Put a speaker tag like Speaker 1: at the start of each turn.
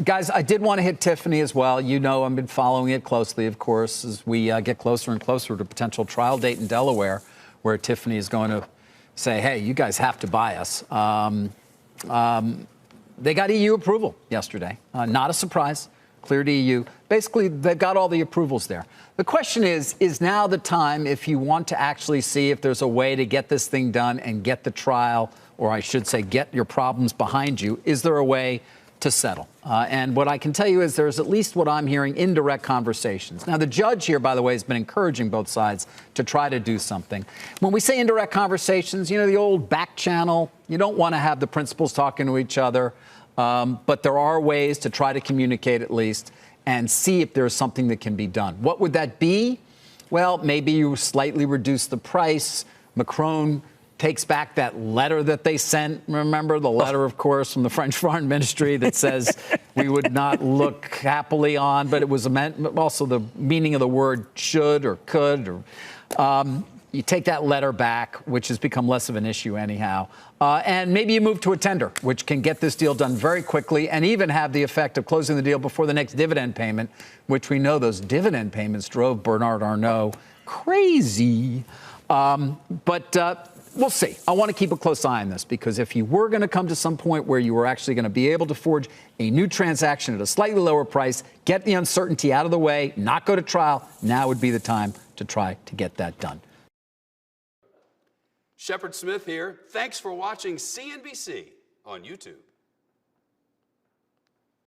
Speaker 1: Guys, I did want to hit Tiffany as well. You know, I've been following it closely, of course, as we get closer and closer to a potential trial date in Delaware, where Tiffany is going to say, hey, you guys have to buy us. They got EU approval yesterday. Not a surprise. Cleared EU. Basically, they've got all the approvals there. The question is now the time, if you want to actually see if there's a way to get this thing done and get the trial, or I should say get your problems behind you, is there a way to settle? And what I can tell you is there's at least what I'm hearing, indirect conversations. Now, the judge here, by the way, has been encouraging both sides to try to do something. When we say indirect conversations, you know, the old back channel, you don't want to have the principals talking to each other. But there are ways to try to communicate at least and see if there's something that can be done. What would that be? Well, maybe you slightly reduce the price. Macron takes back that letter that they sent. Remember the letter, of course, from the French Foreign Ministry that says we would not look happily on, but it was also the meaning of the word should or could. Or you take that letter back, which has become less of an issue anyhow. And maybe you move to a tender, which can get this deal done very quickly and even have the effect of closing the deal before the next dividend payment, which we know those dividend payments drove Bernard Arnault crazy. But we'll see. I want to keep a close eye on this, because if you were going to come to some point where you were actually going to be able to forge a new transaction at a slightly lower price, get the uncertainty out of the way, not go to trial, now would be the time to try to get that done.
Speaker 2: Shepard Smith here. Thanks for watching CNBC on YouTube.